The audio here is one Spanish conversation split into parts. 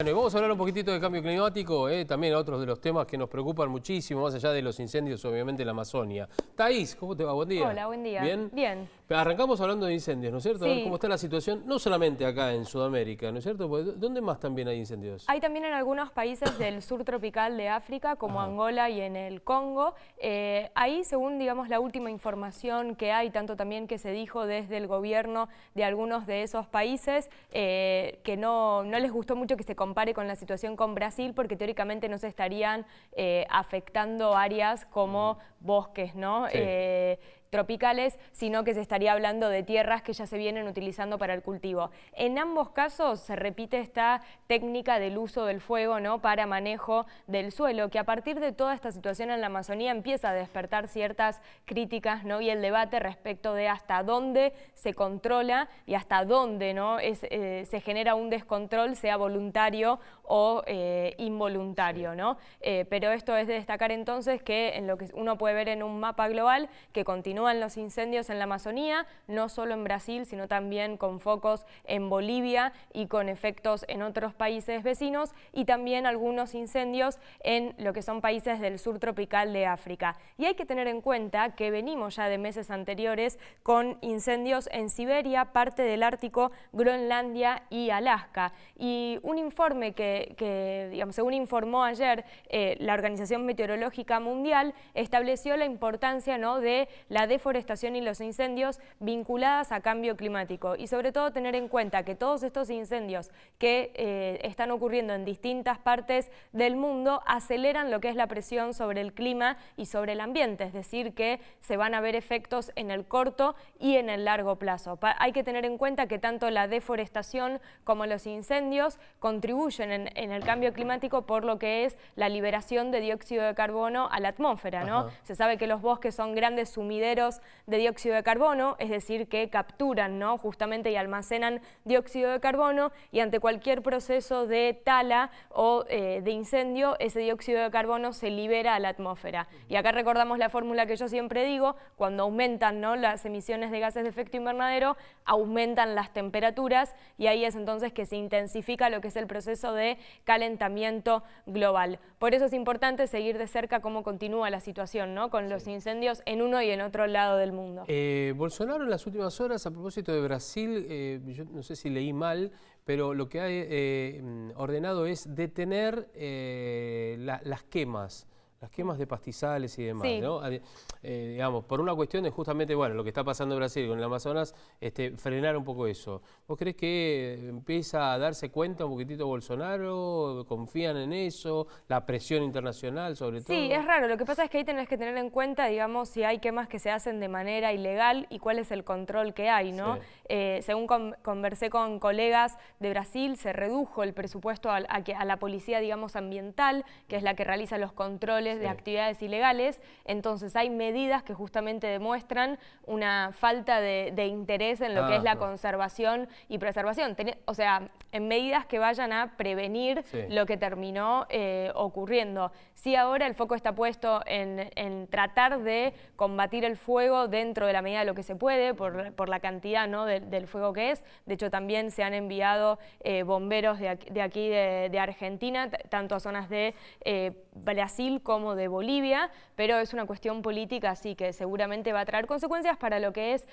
Bueno, y vamos a hablar un poquitito de cambio climático, también otros de los temas que nos preocupan muchísimo, más allá de los incendios, obviamente, en la Amazonia. Thaís, ¿cómo te va? Buen día. Hola, buen día. ¿Bien? Bien. Arrancamos hablando de incendios, ¿no es cierto? Sí. A ver cómo está la situación, no solamente acá en Sudamérica, ¿no es cierto? Porque ¿dónde más también hay incendios? Hay también en algunos países del sur tropical de África, como Angola y en el Congo. Ahí, según digamos la última información que hay, tanto también que se dijo desde el gobierno de algunos de esos países, que no les gustó mucho que se compare con la situación con Brasil, porque teóricamente no se estarían afectando áreas como bosques, ¿no? Sí. Tropicales, sino que se estaría hablando de tierras que ya se vienen utilizando para el cultivo. En ambos casos se repite esta técnica del uso del fuego, ¿no?, para manejo del suelo, que a partir de toda esta situación en la Amazonía empieza a despertar ciertas críticas, ¿no?, y el debate respecto de hasta dónde se controla y hasta dónde, ¿no?, se genera un descontrol, sea voluntario o involuntario, ¿no? Pero esto es de destacar entonces que en lo que uno puede ver en un mapa global, que continúan los incendios en la Amazonía, no solo en Brasil, sino también con focos en Bolivia y con efectos en otros países vecinos, y también algunos incendios en lo que son países del sur tropical de África. Y hay que tener en cuenta que venimos ya de meses anteriores con incendios en Siberia, parte del Ártico, Groenlandia y Alaska. Y un informe que digamos, según informó ayer la Organización Meteorológica Mundial, estableció la importancia, ¿no?, de la deforestación y los incendios vinculadas a cambio climático, y sobre todo tener en cuenta que todos estos incendios que están ocurriendo en distintas partes del mundo aceleran lo que es la presión sobre el clima y sobre el ambiente, es decir, que se van a ver efectos en el corto y en el largo plazo. Hay que tener en cuenta que tanto la deforestación como los incendios contribuyen en el cambio climático por lo que es la liberación de dióxido de carbono a la atmósfera, ¿no? Se sabe que los bosques son grandes sumideros de dióxido de carbono, es decir, que capturan, ¿no?, justamente, y almacenan dióxido de carbono, y ante cualquier proceso de tala o de incendio, ese dióxido de carbono se libera a la atmósfera. Y acá recordamos la fórmula que yo siempre digo: cuando aumentan, ¿no?, las emisiones de gases de efecto invernadero, aumentan las temperaturas, y ahí es entonces que se intensifica lo que es el proceso de calentamiento global. Por eso es importante seguir de cerca cómo continúa la situación, ¿no?, con los incendios en uno y en otro lado del mundo. Bolsonaro en las últimas horas, a propósito de Brasil, yo no sé si leí mal, pero lo que ha ordenado es detener las quemas de pastizales y demás, Sí. ¿no? Digamos, por una cuestión de justamente, bueno, lo que está pasando en Brasil con el Amazonas, frenar un poco eso. ¿Vos creés que empieza a darse cuenta un poquitito Bolsonaro? ¿Confían en eso? ¿La presión internacional sobre todo? Sí, es raro. Lo que pasa es que ahí tenés que tener en cuenta, digamos, si hay quemas que se hacen de manera ilegal y cuál es el control que hay, ¿no? Sí. Según conversé con colegas de Brasil, se redujo el presupuesto a la policía, digamos, ambiental, que es la que realiza los controles de actividades ilegales. Entonces hay medidas que justamente demuestran una falta de interés en lo que es la conservación y preservación. O sea, en medidas que vayan a prevenir lo que terminó ocurriendo. Sí, ahora el foco está puesto en tratar de combatir el fuego dentro de la medida de lo que se puede, por la cantidad, ¿no?, del fuego que es. De hecho, también se han enviado bomberos de aquí de Argentina, tanto a zonas de Brasil como de Bolivia, pero es una cuestión política, así que seguramente va a traer consecuencias para lo que es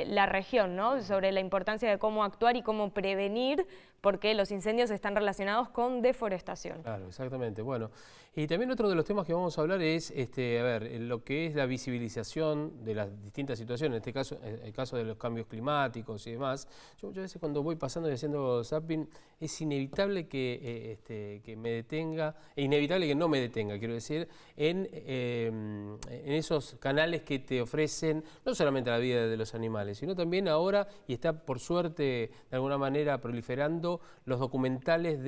la región, ¿no?, sobre la importancia de cómo actuar y cómo prevenir, porque los incendios están relacionados con deforestación. Claro, exactamente. Bueno, y también otro de los temas que vamos a hablar es, a ver, lo que es la visibilización de las distintas situaciones, en este caso, el caso de los cambios climáticos y demás. Yo a veces cuando voy pasando y haciendo zapping, es inevitable que me detenga, e inevitable que no me detenga, quiero decir, en esos canales que te ofrecen no solamente la vida de los animales, sino también ahora, y está por suerte de alguna manera proliferando, los documentales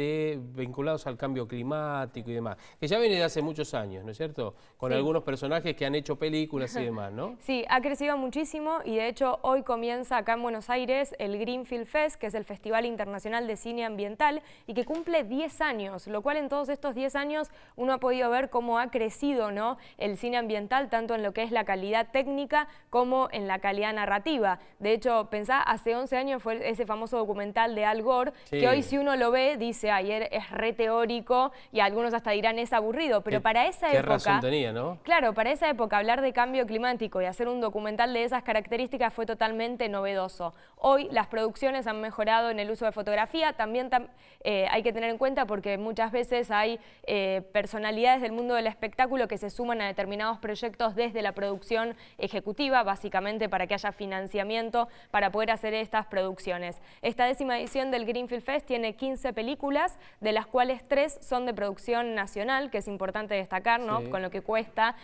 vinculados al cambio climático y demás, que ya viene de hace muchos años, ¿no es cierto? Con algunos personajes que han hecho películas y demás, ¿no? Sí, ha crecido muchísimo, y de hecho hoy comienza acá en Buenos Aires el Greenfield Fest, que es el Festival Internacional de Cine Ambiental, y que cumple 10 años, lo cual en todos estos 10 años uno ha podido ver cómo ha crecido, ¿no?, el cine ambiental, tanto en lo que es la calidad técnica como en la calidad narrativa. De hecho, pensá, hace 11 años fue ese famoso documental de Al Gore, que hoy si uno lo ve dice, ay, es re teórico y algunos hasta dirán es aburrido, pero para esa época... ¿Qué razón tenía, no? Claro, para esa época hablar de cambio climático y hacer un documental de esas características fue totalmente novedoso. Hoy las producciones han mejorado en el uso de fotografía, también hay que tener en cuenta porque muchas veces hay personalidades del mundo del espectáculo que se suman a determinados proyectos desde la producción ejecutiva, básicamente para que haya financiamiento para poder hacer estas producciones. Esta 10ª edición del Greenfield Fest tiene 15 películas, de las cuales 3 son de producción nacional, que es importante destacar, ¿no? Sí. Con lo que cuesta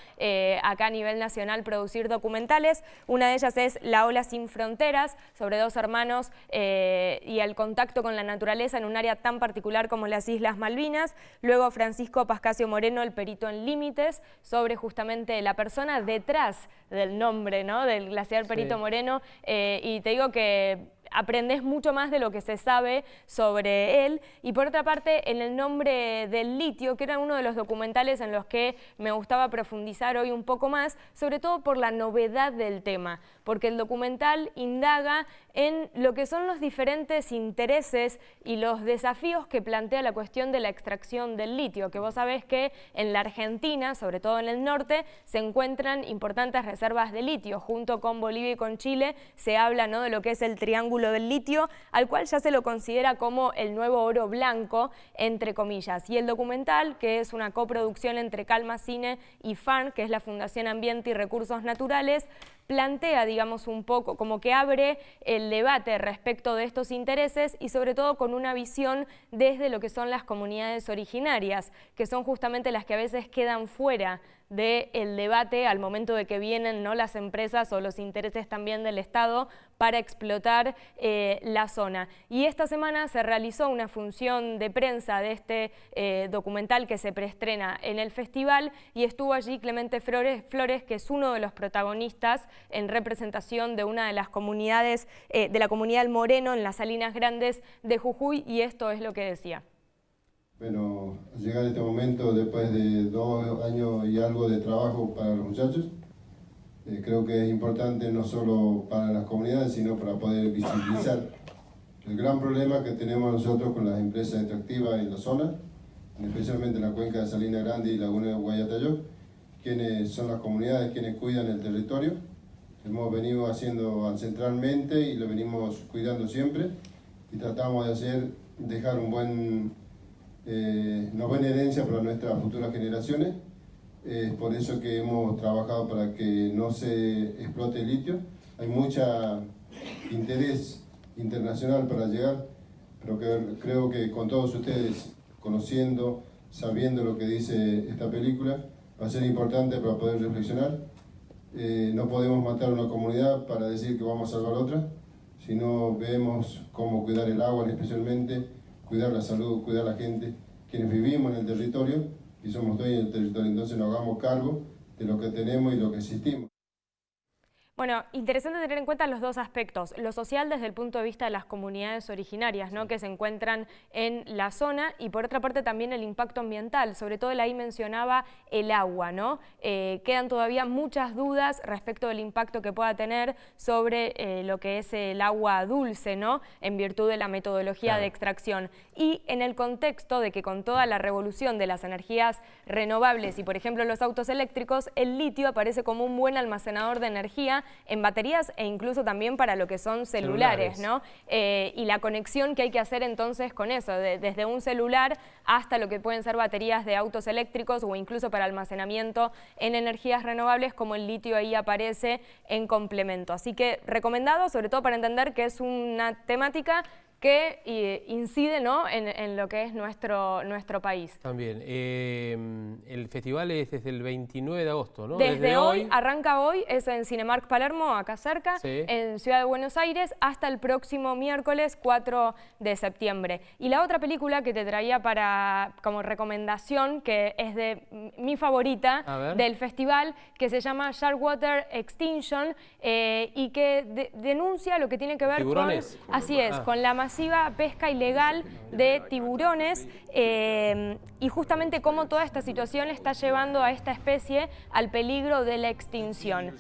acá a nivel nacional producir documentales. Una de ellas es La ola sin fronteras, sobre 2 hermanos y el contacto con la naturaleza en un área tan particular como las Islas Malvinas. Luego Francisco Pascasio Moreno, El perito en límites, sobre justamente la persona detrás del nombre, ¿no? Del glaciar Perito Moreno, y te digo que aprendes mucho más de lo que se sabe sobre él. Y por otra parte, en El nombre del litio, que era uno de los documentales en los que me gustaba profundizar hoy un poco más, sobre todo por la novedad del tema, porque el documental indaga en lo que son los diferentes intereses y los desafíos que plantea la cuestión de la extracción del litio, que vos sabés que en la Argentina, sobre todo en el norte, se encuentran importantes reservas de litio. Junto con Bolivia y con Chile se habla, ¿no?, de lo que es el triángulo del litio, al cual ya se lo considera como el nuevo oro blanco, entre comillas. Y el documental, que es una coproducción entre Calma Cine y FAN, que es la Fundación Ambiente y Recursos Naturales, plantea, digamos, un poco, como que abre el debate respecto de estos intereses y sobre todo con una visión desde lo que son las comunidades originarias, que son justamente las que a veces quedan fuera del debate al momento de que vienen, ¿no?, las empresas o los intereses también del Estado para explotar la zona. Y esta semana se realizó una función de prensa de este documental que se preestrena en el festival y estuvo allí Clemente Flores, que es uno de los protagonistas en representación de una de las comunidades, de la comunidad del Moreno en las Salinas Grandes de Jujuy, y esto es lo que decía. Bueno, llegar a este momento después de 2 años y algo de trabajo para los muchachos, creo que es importante no solo para las comunidades, sino para poder visibilizar el gran problema que tenemos nosotros con las empresas extractivas en la zona, especialmente en la cuenca de Salinas Grandes y Laguna de Guayatayo, quienes son las comunidades quienes cuidan el territorio. Hemos venido haciendo ancestralmente y lo venimos cuidando siempre y tratamos de dejar una buena herencia para nuestras futuras generaciones. Es por eso que hemos trabajado para que no se explote el litio. Hay mucho interés internacional para llegar, pero creo que con todos ustedes conociendo, sabiendo lo que dice esta película, va a ser importante para poder reflexionar. No podemos matar a una comunidad para decir que vamos a salvar otra, sino vemos cómo cuidar el agua, especialmente cuidar la salud, cuidar a la gente, quienes vivimos en el territorio y somos dueños del territorio. Entonces nos hagamos cargo de lo que tenemos y lo que existimos. Bueno, interesante tener en cuenta los dos aspectos, lo social desde el punto de vista de las comunidades originarias, ¿no?, que se encuentran en la zona, y por otra parte también el impacto ambiental, sobre todo él ahí mencionaba el agua, ¿no? Quedan todavía muchas dudas respecto del impacto que pueda tener sobre lo que es el agua dulce, ¿no?, en virtud de la metodología de extracción. Y en el contexto de que con toda la revolución de las energías renovables y por ejemplo los autos eléctricos, el litio aparece como un buen almacenador de energía en baterías e incluso también para lo que son celulares, ¿no? Y la conexión que hay que hacer entonces con eso, desde un celular hasta lo que pueden ser baterías de autos eléctricos o incluso para almacenamiento en energías renovables, como el litio ahí aparece en complemento. Así que recomendado, sobre todo para entender que es una temática que incide, ¿no?, en lo que es nuestro país. También. El festival es desde el 29 de agosto, ¿no? Desde hoy, arranca hoy, es en Cinemark Palermo, acá cerca, en Ciudad de Buenos Aires, hasta el próximo miércoles 4 de septiembre. Y la otra película que te traía como recomendación, que es de mi favorita del festival, que se llama Sharkwater Extinction, y que denuncia lo que tiene que ver ¿tiburones? con la masiva pesca ilegal de tiburones y justamente cómo toda esta situación está llevando a esta especie al peligro de la extinción.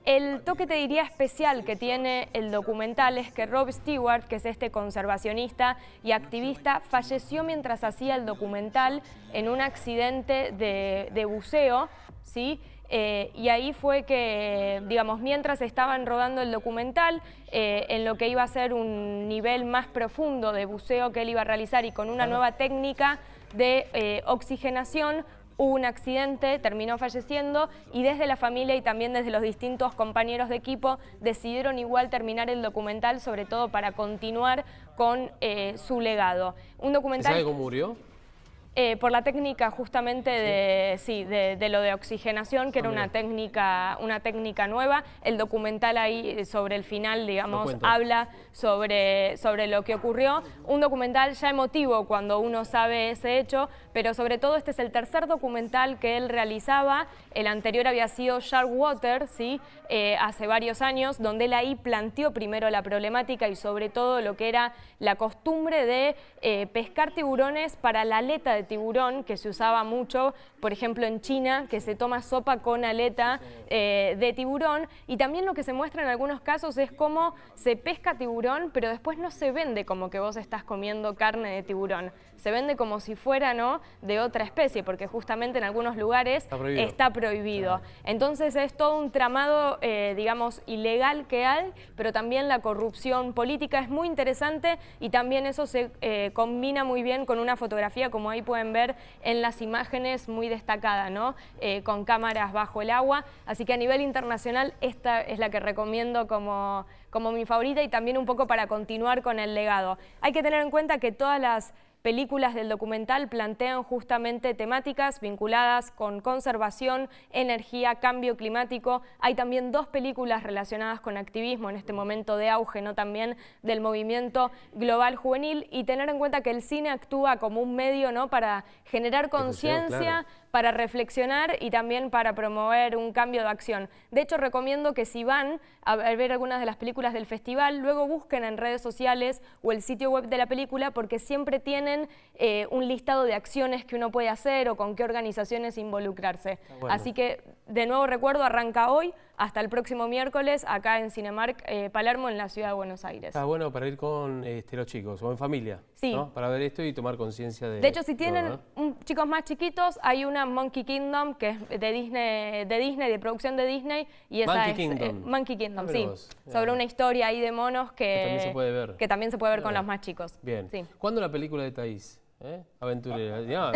El toque, te diría, especial que tiene el documental es que Rob Stewart, que es este conservacionista y activista, falleció mientras hacía el documental en un accidente de buceo, ¿sí? Y ahí fue que, digamos, mientras estaban rodando el documental, en lo que iba a ser un nivel más profundo de buceo que él iba a realizar y con una nueva técnica de oxigenación, hubo un accidente, terminó falleciendo y desde la familia y también desde los distintos compañeros de equipo decidieron igual terminar el documental, sobre todo para continuar con su legado. Un documental... ¿Sabe cómo murió? Por la técnica justamente de lo de oxigenación, que era una técnica nueva. El documental ahí sobre el final, digamos, habla sobre lo que ocurrió. Un documental ya emotivo cuando uno sabe ese hecho, pero sobre todo este es el tercer documental que él realizaba. El anterior había sido Sharkwater, ¿sí? Hace varios años, donde él ahí planteó primero la problemática y sobre todo lo que era la costumbre de pescar tiburones para la aleta de tiburón, que se usaba mucho, por ejemplo en China, que se toma sopa con aleta de tiburón, y también lo que se muestra en algunos casos es cómo se pesca tiburón, pero después no se vende como que vos estás comiendo carne de tiburón, se vende como si fuera, ¿no?, de otra especie, porque justamente en algunos lugares está prohibido. Claro. Entonces es todo un tramado, digamos, ilegal que hay, pero también la corrupción política es muy interesante y también eso se combina muy bien con una fotografía, como ahí pueden ver en las imágenes, muy destacada, ¿no? Con cámaras bajo el agua. Así que a nivel internacional esta es la que recomiendo como mi favorita y también un poco para continuar con el legado. Hay que tener en cuenta que todas las películas del documental plantean justamente temáticas vinculadas con conservación, energía, cambio climático. Hay también 2 películas relacionadas con activismo en este momento de auge, ¿no?, también del movimiento global juvenil, y tener en cuenta que el cine actúa como un medio, ¿no?, para generar conciencia, claro, para reflexionar y también para promover un cambio de acción. De hecho, recomiendo que si van a ver algunas de las películas del festival, luego busquen en redes sociales o el sitio web de la película, porque siempre tienen un listado de acciones que uno puede hacer o con qué organizaciones involucrarse. Bueno. Así que, de nuevo recuerdo, arranca hoy hasta el próximo miércoles acá en Cinemark Palermo, en la ciudad de Buenos Aires. Está bueno para ir con los chicos o en familia, sí, ¿no?, para ver esto y tomar conciencia de... De hecho, si tienen chicos más chiquitos, hay una Monkey Kingdom, que es de Disney, de producción de Disney, y esa Monkey Kingdom, sí, sobre una historia ahí de monos que también se puede ver con los más chicos. Bien. Sí. ¿Cuándo la película de Thaís? Aventurera. No,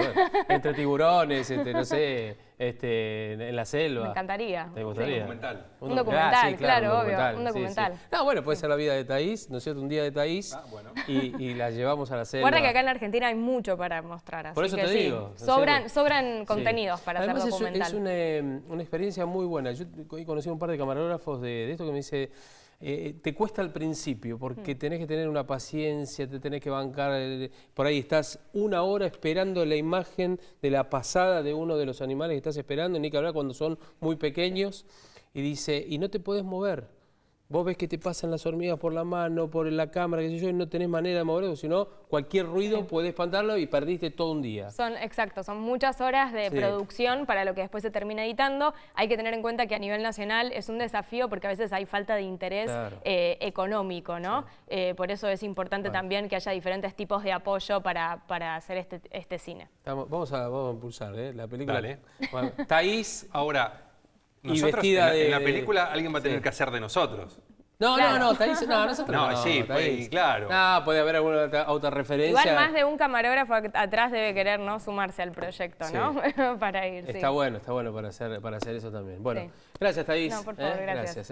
entre tiburones, entre, no sé, en la selva. Me encantaría. ¿Te gustaría? Un documental. Un documental, sí, claro, obvio. Un documental. Sí, sí. No, bueno, puede ser la vida de Thaís, ¿no es cierto? Un día de Thaís, bueno, y la llevamos a la selva. Guarda que acá en Argentina hay mucho para mostrar. Así por eso que te digo. Sobran contenidos para hacer además documental. Es una experiencia muy buena. Yo he conocido un par de camarógrafos de esto que me dice... te cuesta al principio porque tenés que tener una paciencia, te tenés que bancar, por ahí estás una hora esperando la imagen de la pasada de uno de los animales que estás esperando, ni que hablar cuando son muy pequeños, y dice, y no te podés mover. Vos ves que te pasan las hormigas por la mano, por la cámara, qué sé yo, y no tenés manera de moverlo, sino cualquier ruido puede espantarlo y perdiste todo un día. Son muchas horas de producción para lo que después se termina editando. Hay que tener en cuenta que a nivel nacional es un desafío porque a veces hay falta de interés económico, ¿no? Sí. Por eso es importante también que haya diferentes tipos de apoyo para hacer este cine. Vamos a impulsar, la película. Dale. Bueno, Thaís. Ahora... Y nosotros, vestida en la película alguien va a tener que hacer de nosotros. No, Thaís, nosotros no. No, sí, Thaís. claro. No, puede haber alguna autorreferencia. Igual más de un camarógrafo atrás debe querer, ¿no?, sumarse al proyecto, ¿no? Para ir. Está bueno para hacer eso también. Bueno, gracias, Thaís. No, por favor, gracias.